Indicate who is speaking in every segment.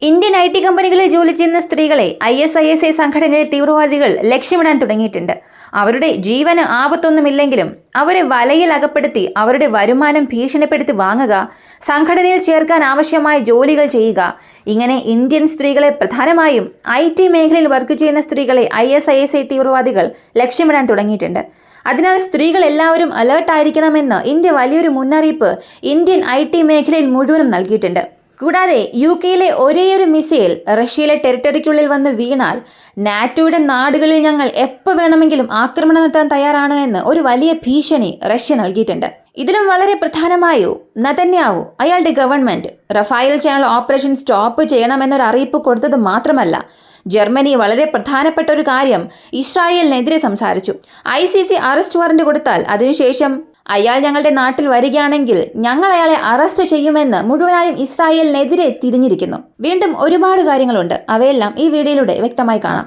Speaker 1: Indian IT കമ്പനികളിൽ ജോലി ചെയ്യുന്ന സ്ത്രീകളെ ISIS സംഘടനയിലെ തീവ്രവാദികൾ ലക്ഷ്യമിടാൻ തുടങ്ങിയിട്ടുണ്ട്. അവരുടെ ജീവന് ആപത്തൊന്നുമില്ലെങ്കിലും അവരെ വലയിൽ അകപ്പെടുത്തി അവരുടെ വരുമാനം ഭീഷണിപ്പെടുത്തി വാങ്ങുക, സംഘടനയിൽ ചേർക്കാൻ ആവശ്യമായ ജോലികൾ ചെയ്യുക. ഇങ്ങനെ ഇന്ത്യൻ സ്ത്രീകളെ, പ്രധാനമായും IT മേഖലയിൽ വർക്ക് ചെയ്യുന്ന സ്ത്രീകളെ ISIS തീവ്രവാദികൾ ലക്ഷ്യമിടാൻ തുടങ്ങിയിട്ടുണ്ട്. അതിനാൽ സ്ത്രീകൾ എല്ലാവരും അലേർട്ടായിരിക്കണമെന്ന് ഇന്ത്യ വലിയൊരു മുന്നറിയിപ്പ് ഇന്ത്യൻ IT മേഖലയിൽ മുഴുവനും നൽകിയിട്ടുണ്ട്. കൂടാതെ UK ഒരേയൊരു മിസൈൽ റഷ്യയിലെ ടെറിട്ടറിക്കുള്ളിൽ വന്ന് വീണാൽ നാറ്റോയുടെ നാടുകളിൽ ഞങ്ങൾ എപ്പോൾ വേണമെങ്കിലും ആക്രമണം നടത്താൻ തയ്യാറാണ് എന്ന് ഒരു വലിയ ഭീഷണി റഷ്യ നൽകിയിട്ടുണ്ട്. ഇതിലും വളരെ പ്രധാനമായോ നെതന്യാഹു അയാളുടെ ഗവൺമെന്റ് റഫായേൽ ചാനൽ ഓപ്പറേഷൻ സ്റ്റോപ്പ് ചെയ്യണമെന്നൊരു അറിയിപ്പ് കൊടുത്തത് മാത്രമല്ല, ജർമ്മനി വളരെ പ്രധാനപ്പെട്ട ഒരു കാര്യം ഇസ്രായേലിനെതിരെ സംസാരിച്ചു. ICC അറസ്റ്റ് വാറന്റ് കൊടുത്താൽ അതിനുശേഷം അയാൾ ഞങ്ങളുടെ നാട്ടിൽ വരികയാണെങ്കിൽ ഞങ്ങൾ അയാളെ അറസ്റ്റ് ചെയ്യുമെന്ന് മുഴുവനായും ഇസ്രായേലിനെതിരെ തിരിഞ്ഞിരിക്കുന്നു. വീണ്ടും ഒരുപാട് കാര്യങ്ങളുണ്ട്, അവയെല്ലാം ഈ വീഡിയോയിലൂടെ വ്യക്തമായി കാണാം.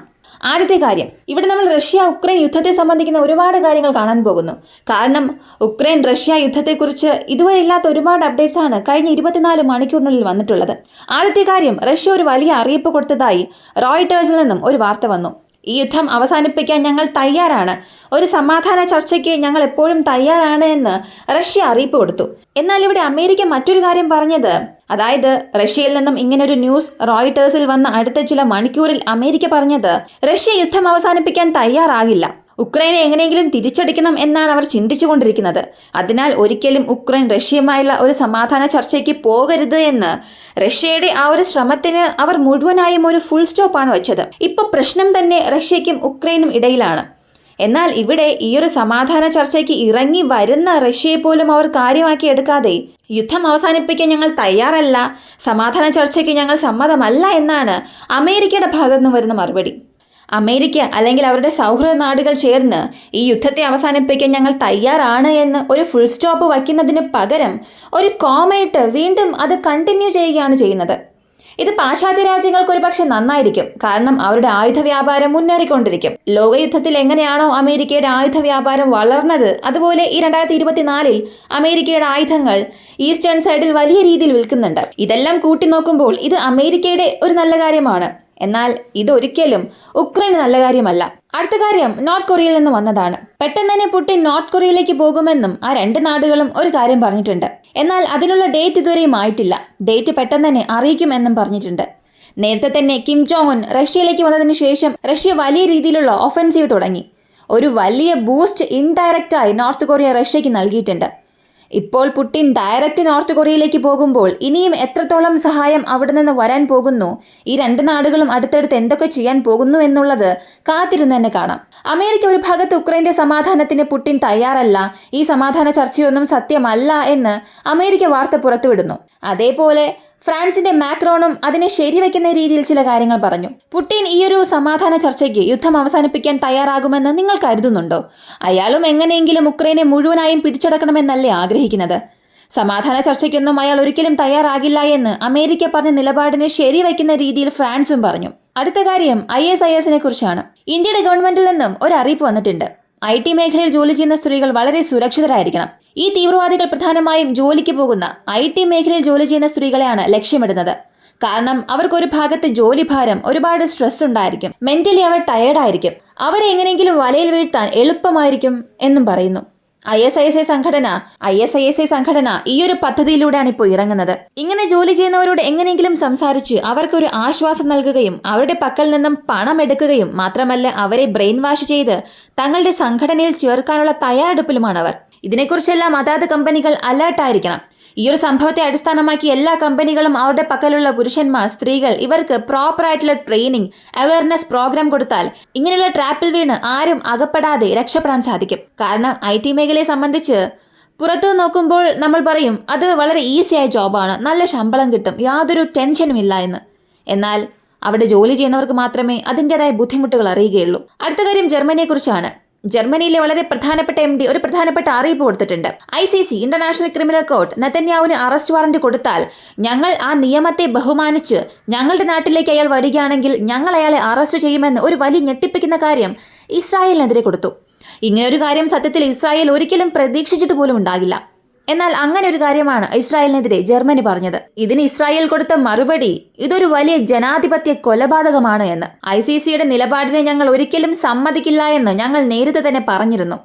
Speaker 1: ആദ്യത്തെ കാര്യം, ഇവിടെ നമ്മൾ റഷ്യ-ഉക്രൈൻ യുദ്ധത്തെ സംബന്ധിക്കുന്ന ഒരുപാട് കാര്യങ്ങൾ കാണാൻ പോകുന്നു. കാരണം ഉക്രൈൻ-റഷ്യ യുദ്ധത്തെക്കുറിച്ച് ഇതുവരെ ഇല്ലാത്ത ഒരുപാട് അപ്ഡേറ്റ്സ് ആണ് കഴിഞ്ഞ 24 മണിക്കൂറിനുള്ളിൽ വന്നിട്ടുള്ളത്. ആദ്യത്തെ കാര്യം, റഷ്യ ഒരു വലിയ അറിയിപ്പ് കൊടുത്തതായി റോയിട്ടേഴ്സിൽ നിന്നും ഒരു വാർത്ത വന്നു. ഈ യുദ്ധം അവസാനിപ്പിക്കാൻ ഞങ്ങൾ തയ്യാറാണ്, ഒരു സമാധാന ചർച്ചയ്ക്ക് ഞങ്ങൾ എപ്പോഴും തയ്യാറാണ് എന്ന് റഷ്യ അറിയിപ്പ് കൊടുത്തു. എന്നാൽ ഇവിടെ അമേരിക്ക മറ്റൊരു കാര്യം പറഞ്ഞത്, അതായത് റഷ്യയിൽ നിന്നും ഇങ്ങനൊരു ന്യൂസ് റോയിട്ടേഴ്സിൽ വന്ന അടുത്ത ചില മണിക്കൂറിൽ അമേരിക്ക പറഞ്ഞത്, റഷ്യ യുദ്ധം അവസാനിപ്പിക്കാൻ തയ്യാറാകില്ല, ഉക്രൈനെ എങ്ങനെയെങ്കിലും തിരിച്ചടിക്കണം എന്നാണ് അവർ ചിന്തിച്ചുകൊണ്ടിരിക്കുന്നത്. അതിനാൽ ഒരിക്കലും ഉക്രൈൻ റഷ്യയുമായുള്ള ഒരു സമാധാന ചർച്ചയ്ക്ക് പോകരുത് എന്ന് റഷ്യയുടെ ആ ഒരു ശ്രമത്തിന് അവർ മുഴുവനായും ഒരു ഫുൾ സ്റ്റോപ്പാണ് വെച്ചത്. ഇപ്പൊ പ്രശ്നം തന്നെ റഷ്യയ്ക്കും ഉക്രൈനും ഇടയിലാണ്. എന്നാൽ ഇവിടെ ഈ ഒരു സമാധാന ചർച്ചയ്ക്ക് ഇറങ്ങി വരുന്ന റഷ്യയെ പോലും അവർ കാര്യമാക്കി എടുക്കാതെ യുദ്ധം അവസാനിപ്പിക്കാൻ ഞങ്ങൾ തയ്യാറല്ല, സമാധാന ചർച്ചയ്ക്ക് ഞങ്ങൾ സമ്മതമല്ല എന്നാണ് അമേരിക്കയുടെ ഭാഗത്തു നിന്ന് വരുന്ന മറുപടി. അമേരിക്ക അല്ലെങ്കിൽ അവരുടെ സൗഹൃദ നാടുകൾ ചേർന്ന് ഈ യുദ്ധത്തെ അവസാനിപ്പിക്കാൻ ഞങ്ങൾ തയ്യാറാണ് എന്ന് ഒരു ഫുൾ സ്റ്റോപ്പ് വയ്ക്കുന്നതിന് പകരം ഒരു കോമയിട്ട് വീണ്ടും അത് കണ്ടിന്യൂ ചെയ്യുകയാണ് ചെയ്യുന്നത്. ഇത് പാശ്ചാത്യ രാജ്യങ്ങൾക്ക് ഒരുപക്ഷെ നന്നായിരിക്കും, കാരണം അവരുടെ ആയുധ വ്യാപാരം മുന്നേറിക്കൊണ്ടിരിക്കും. ലോകയുദ്ധത്തിൽ എങ്ങനെയാണോ അമേരിക്കയുടെ ആയുധ വ്യാപാരം വളർന്നത്, അതുപോലെ ഈ 2024 അമേരിക്കയുടെ ആയുധങ്ങൾ ഈസ്റ്റേൺ സൈഡിൽ വലിയ രീതിയിൽ വിൽക്കുന്നുണ്ട്. ഇതെല്ലാം കൂട്ടി നോക്കുമ്പോൾ ഇത് അമേരിക്കയുടെ ഒരു നല്ല കാര്യമാണ്. എന്നാൽ ഇതൊരിക്കലും ഉക്രൈന് നല്ല കാര്യമല്ല. അടുത്ത കാര്യം നോർത്ത് കൊറിയയിൽ നിന്ന് വന്നതാണ്. പെട്ടെന്ന് തന്നെ പുടിൻ നോർത്ത് കൊറിയയിലേക്ക് പോകുമെന്നും ആ രണ്ട് നാടുകളും ഒരു കാര്യം പറഞ്ഞിട്ടുണ്ട്. എന്നാൽ അതിനുള്ള ഡേറ്റ് ഇതുവരെയും ആയിട്ടില്ല. ഡേറ്റ് പെട്ടെന്ന് തന്നെ അറിയിക്കുമെന്നും പറഞ്ഞിട്ടുണ്ട്. നേരത്തെ തന്നെ കിം ജോങ് ഉൻ റഷ്യയിലേക്ക് വന്നതിന് ശേഷം റഷ്യ വലിയ രീതിയിലുള്ള ഒഫൻസീവ് തുടങ്ങി. ഒരു വലിയ ബൂസ്റ്റ് ഇൻഡയറക്റ്റായി നോർത്ത് കൊറിയ റഷ്യയ്ക്ക് നൽകിയിട്ടുണ്ട്. ഇപ്പോൾ പുടിൻ ഡയറക്റ്റ് നോർത്ത് കൊറിയയിലേക്ക് പോകുമ്പോൾ ഇനിയും എത്രത്തോളം സഹായം അവിടെ നിന്ന് വരാൻ പോകുന്നു, ഈ രണ്ട് നാടുകളും അടുത്തടുത്ത് എന്തൊക്കെ ചെയ്യാൻ പോകുന്നു എന്നുള്ളത് കാത്തിരുന്ന് തന്നെ കാണാം. അമേരിക്ക ഒരു ഭാഗത്ത് ഉക്രൈന്റെ സമാധാനത്തിന് പുടിൻ തയ്യാറല്ല, ഈ സമാധാന ചർച്ചയൊന്നും സത്യമല്ല എന്ന് അമേരിക്ക വാർത്ത പുറത്തുവിടുന്നു. അതേപോലെ ഫ്രാൻസിന്റെ മാക്രോണും അതിനെ ശരിവെക്കുന്ന രീതിയിൽ ചില കാര്യങ്ങൾ പറഞ്ഞു. പുടിൻ ഈ ഒരു സമാധാന ചർച്ചയ്ക്ക് യുദ്ധം അവസാനിപ്പിക്കാൻ തയ്യാറാകുമെന്ന് നിങ്ങൾ കരുതുന്നുണ്ടോ? അയാളും എങ്ങനെയെങ്കിലും ഉക്രൈനെ മുഴുവനായും പിടിച്ചടക്കണമെന്നല്ലേ ആഗ്രഹിക്കുന്നത്? സമാധാന ചർച്ചയ്ക്കൊന്നും അയാൾ ഒരിക്കലും തയ്യാറാകില്ല എന്ന് അമേരിക്ക പറഞ്ഞ നിലപാടിനെ ശരിവയ്ക്കുന്ന രീതിയിൽ ഫ്രാൻസും പറഞ്ഞു. അടുത്ത കാര്യം ISISനെ കുറിച്ചാണ്. ഇന്ത്യയുടെ ഗവൺമെന്റിൽ നിന്നും ഒരു അറിയിപ്പ് വന്നിട്ടുണ്ട്. IT മേഖലയിൽ ജോലി ചെയ്യുന്ന സ്ത്രീകൾ വളരെ സുരക്ഷിതരായിരിക്കണം. ഈ തീവ്രവാദികൾ പ്രധാനമായും ജോലിക്ക് പോകുന്ന IT മേഖലയിൽ ജോലി ചെയ്യുന്ന സ്ത്രീകളെയാണ് ലക്ഷ്യമിടുന്നത്. കാരണം അവർക്കൊരു ഭാഗത്ത് ജോലിഭാരം, ഒരുപാട് സ്ട്രെസ് ഉണ്ടായിരിക്കും, മെന്റലി അവർ ടയേർഡായിരിക്കും, അവരെ എങ്ങനെയെങ്കിലും വലയിൽ വീഴ്ത്താൻ എളുപ്പമായിരിക്കും എന്നും പറയുന്നു. ISIS സംഘടന ഈ ഒരു പദ്ധതിയിലൂടെയാണ് ഇപ്പോൾ ഇറങ്ങുന്നത്. ഇങ്ങനെ ജോലി ചെയ്യുന്നവരോട് എങ്ങനെയെങ്കിലും സംസാരിച്ച് അവർക്കൊരു ആശ്വാസം നൽകുകയും അവരുടെ പക്കൽ നിന്നും പണം എടുക്കുകയും മാത്രമല്ല അവരെ ബ്രെയിൻ വാഷ് ചെയ്ത് തങ്ങളുടെ സംഘടനയിൽ ചേർക്കാനുള്ള തയ്യാറെടുപ്പിലുമാണവർ. ഇതിനെക്കുറിച്ചെല്ലാം അതാത് കമ്പനികൾ അലേർട്ടായിരിക്കണം. ഈ ഒരു സംഭവത്തെ അടിസ്ഥാനമാക്കി എല്ലാ കമ്പനികളും അവരുടെ പക്കലുള്ള പുരുഷന്മാർ, സ്ത്രീകൾ ഇവർക്ക് പ്രോപ്പറായിട്ടുള്ള ട്രെയിനിങ്, അവയർനെസ് പ്രോഗ്രാം കൊടുത്താൽ ഇങ്ങനെയുള്ള ട്രാപ്പിൽ വീണ് ആരും അകപ്പെടാതെ രക്ഷപ്പെടാൻ സാധിക്കും. കാരണം IT മേഖലയെ സംബന്ധിച്ച് പുറത്തു നോക്കുമ്പോൾ നമ്മൾ പറയും അത് വളരെ ഈസിയായ ജോബാണ്, നല്ല ശമ്പളം കിട്ടും, യാതൊരു ടെൻഷനും ഇല്ല എന്ന്. എന്നാൽ അവിടെ ജോലി ചെയ്യുന്നവർക്ക് മാത്രമേ അതിൻ്റെതായ ബുദ്ധിമുട്ടുകൾ അറിയുകയുള്ളൂ. അടുത്ത കാര്യം ജർമ്മനിയെക്കുറിച്ചാണ്. ജർമ്മനിയിലെ വളരെ പ്രധാനപ്പെട്ട MD ഒരു പ്രധാനപ്പെട്ട അറിയിപ്പ് കൊടുത്തിട്ടുണ്ട്. ICC ഇന്റർനാഷണൽ ക്രിമിനൽ കോർട്ട് നെതന്യാഹുവിന് അറസ്റ്റ് വാറന്റ് കൊടുത്താൽ ഞങ്ങൾ ആ നിയമത്തെ ബഹുമാനിച്ച് ഞങ്ങളുടെ നാട്ടിലേക്ക് അയാൾ വരികയാണെങ്കിൽ ഞങ്ങൾ അയാളെ അറസ്റ്റ് ചെയ്യുമെന്ന് ഒരു വലിയ ഞെട്ടിപ്പിക്കുന്ന കാര്യം ഇസ്രായേലിനെതിരെ കൊടുത്തു. ഇങ്ങനൊരു കാര്യം സത്യത്തിൽ ഇസ്രായേൽ ഒരിക്കലും പ്രതീക്ഷിച്ചിട്ട് പോലും ഉണ്ടാകില്ല. എന്നാൽ അങ്ങനെ ഒരു കാര്യമാണ് ഇസ്രായേലിനെതിരെ ജർമ്മനി പറഞ്ഞത്. ഇതിന് ഇസ്രായേൽ കൊടുത്ത മറുപടി ഇതൊരു വലിയ ജനാധിപത്യ കൊലപാതകമാണ് എന്ന്. ICCയുടെ നിലപാടിനെ ഞങ്ങൾ ഒരിക്കലും സമ്മതിക്കില്ല എന്ന് ഞങ്ങൾ നേരത്തെ തന്നെ പറഞ്ഞിരുന്നു.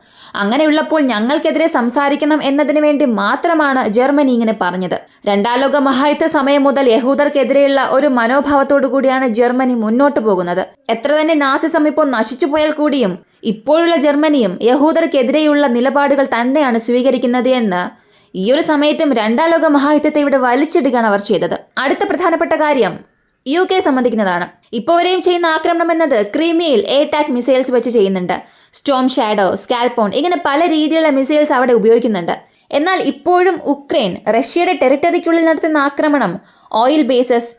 Speaker 1: അങ്ങനെയുള്ളപ്പോൾ ഞങ്ങൾക്കെതിരെ സംസാരിക്കണം എന്നതിനു വേണ്ടി മാത്രമാണ് ജർമ്മനി ഇങ്ങനെ പറഞ്ഞത്. രണ്ടാം ലോക മഹായുദ്ധ സമയം മുതൽ യഹൂദർക്കെതിരെയുള്ള ഒരു മനോഭാവത്തോടു കൂടിയാണ് ജർമ്മനി മുന്നോട്ട് പോകുന്നത്. എത്ര തന്നെ നാസിസം ഇപ്പോൾ നശിച്ചുപോയാൽ കൂടിയും ഇപ്പോഴുള്ള ജർമ്മനിയും യഹൂദർക്കെതിരെയുള്ള നിലപാടുകൾ തന്നെയാണ് സ്വീകരിക്കുന്നത് എന്ന് ഈ ഒരു സമയത്തും രണ്ടാം ലോക മഹായുദ്ധത്തെ ഇവിടെ വലിച്ചിടുകയാണ് അവർ ചെയ്തത്. അടുത്ത പ്രധാനപ്പെട്ട കാര്യം UK സംബന്ധിക്കുന്നതാണ്. ഇപ്പോൾ വരെയും ചെയ്യുന്ന ആക്രമണം എന്നത് ക്രീമിയയിൽ ATAC മിസൈൽസ് വെച്ച് ചെയ്യുന്നുണ്ട്. സ്റ്റോം ഷാഡോ, സ്കാൽപോൺ ഇങ്ങനെ പല രീതിയിലുള്ള മിസൈൽസ് അവിടെ ഉപയോഗിക്കുന്നുണ്ട്. എന്നാൽ ഇപ്പോഴും ഉക്രൈൻ റഷ്യയുടെ ടെറിട്ടറിക്കുള്ളിൽ നടത്തുന്ന ആക്രമണം, ഓയിൽ ബേസസ്,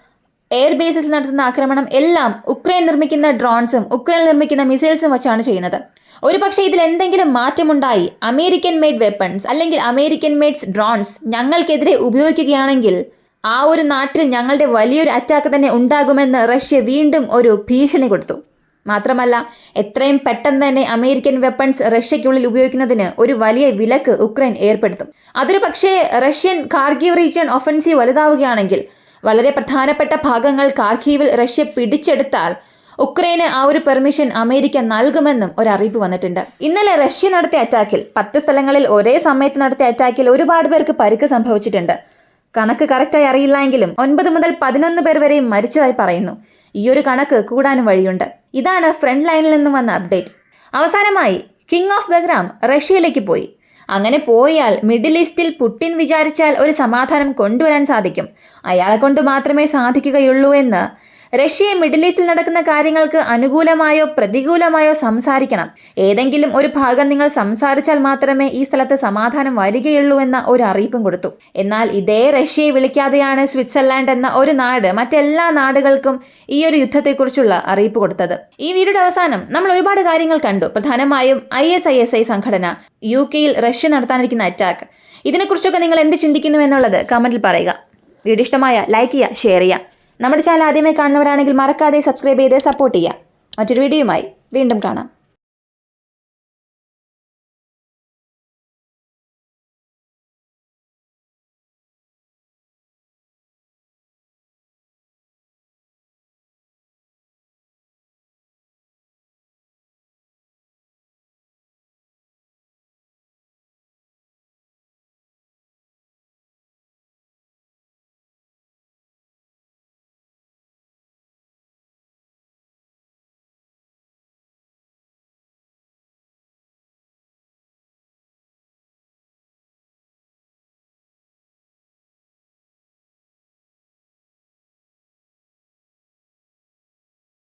Speaker 1: എയർ ബേസിൽ നടത്തുന്ന ആക്രമണം എല്ലാം ഉക്രൈൻ നിർമ്മിക്കുന്ന ഡ്രോൺസും ഉക്രൈൻ നിർമ്മിക്കുന്ന മിസൈൽസും വെച്ചാണ് ചെയ്യുന്നത്. ഒരു പക്ഷേ ഇതിൽ എന്തെങ്കിലും മാറ്റമുണ്ടായി അമേരിക്കൻ മെയ്ഡ് വെപ്പൺസ് അല്ലെങ്കിൽ അമേരിക്കൻ മെയ്ഡ്സ് ഡ്രോൺസ് ഞങ്ങൾക്കെതിരെ ഉപയോഗിക്കുകയാണെങ്കിൽ ആ ഒരു നാട്ടിൽ ഞങ്ങളുടെ വലിയൊരു അറ്റാക്ക് തന്നെ ഉണ്ടാകുമെന്ന് റഷ്യ വീണ്ടും ഒരു ഭീഷണി കൊടുത്തു. മാത്രമല്ല എത്രയും പെട്ടെന്ന് തന്നെ അമേരിക്കൻ വെപ്പൺസ് റഷ്യയ്ക്കുള്ളിൽ ഉപയോഗിക്കുന്നതിന് ഒരു വലിയ വിലക്ക് ഉക്രൈൻ ഏർപ്പെടുത്തും. അതൊരു പക്ഷേ റഷ്യൻ കാർഗീവ് റീജിയൻ ഒഫൻസീവ് വലുതാവുകയാണെങ്കിൽ, വളരെ പ്രധാനപ്പെട്ട ഭാഗങ്ങൾ കാർഗീവിൽ റഷ്യ പിടിച്ചെടുത്താൽ ഉക്രൈന് ആ ഒരു പെർമിഷൻ അമേരിക്ക നൽകുമെന്നും ഒരു അറിയിപ്പ് വന്നിട്ടുണ്ട്. ഇന്നലെ റഷ്യ നടത്തിയ അറ്റാക്കിൽ 10 സ്ഥലങ്ങളിൽ ഒരേ സമയത്ത് നടത്തിയ അറ്റാക്കിൽ ഒരുപാട് പേർക്ക് പരിക്ക് സംഭവിച്ചിട്ടുണ്ട്. കണക്ക് കറക്റ്റായി അറിയില്ല എങ്കിലും 9 മുതൽ 11 പേർ വരെയും മരിച്ചതായി പറയുന്നു. ഈ ഒരു കണക്ക് കൂടാനും വഴിയുണ്ട്. ഇതാണ് ഫ്രണ്ട് ലൈനിൽ നിന്നും വന്ന അപ്ഡേറ്റ്. അവസാനമായി കിങ് ഓഫ് ബഗ്രാം റഷ്യയിലേക്ക് പോയി. അങ്ങനെ പോയാൽ മിഡിൽ ഈസ്റ്റിൽ പുടിൻ വിചാരിച്ചാൽ ഒരു സമാധാനം കൊണ്ടുവരാൻ സാധിക്കും. അയാളെ കൊണ്ട് മാത്രമേ സാധിക്കുകയുള്ളൂ എന്ന് റഷ്യ മിഡിൽ ഈസ്റ്റിൽ നടക്കുന്ന കാര്യങ്ങൾക്ക് അനുകൂലമായോ പ്രതികൂലമായോ സംസാരിക്കണം. ഏതെങ്കിലും ഒരു ഭാഗം നിങ്ങൾ സംസാരിച്ചാൽ മാത്രമേ ഈ സ്ഥലത്ത് സമാധാനം വരികയുള്ളൂ എന്ന ഒരു അറിയിപ്പും കൊടുത്തു. എന്നാൽ ഇതേ റഷ്യയെ വിളിക്കാതെയാണ് സ്വിറ്റ്സർലാൻഡ് എന്ന ഒരു നാട് മറ്റെല്ലാ നാടുകൾക്കും ഈ ഒരു യുദ്ധത്തെക്കുറിച്ചുള്ള അറിയിപ്പ് കൊടുത്തത്. ഈ വീഡിയോയുടെ അവസാനം നമ്മൾ ഒരുപാട് കാര്യങ്ങൾ കണ്ടു. പ്രധാനമായും ISIS സംഘടന UK-യിൽ റഷ്യ നടത്താനിരിക്കുന്ന അറ്റാക്ക്, ഇതിനെക്കുറിച്ചൊക്കെ നിങ്ങൾ എന്ത് ചിന്തിക്കുന്നു എന്നുള്ളത് കമന്റിൽ പറയുക. വീഡിയോ ഇഷ്ടമായ ലൈക്ക് ചെയ്യുക, ഷെയർ ചെയ്യുക. നമ്മുടെ ചാനൽ ആദ്യമായി കാണുന്നവരാണെങ്കിൽ മറക്കാതെ സബ്സ്ക്രൈബ് ചെയ്ത് സപ്പോർട്ട് ചെയ്യുക. മറ്റൊരു വീഡിയോയുമായി വീണ്ടും കാണാം.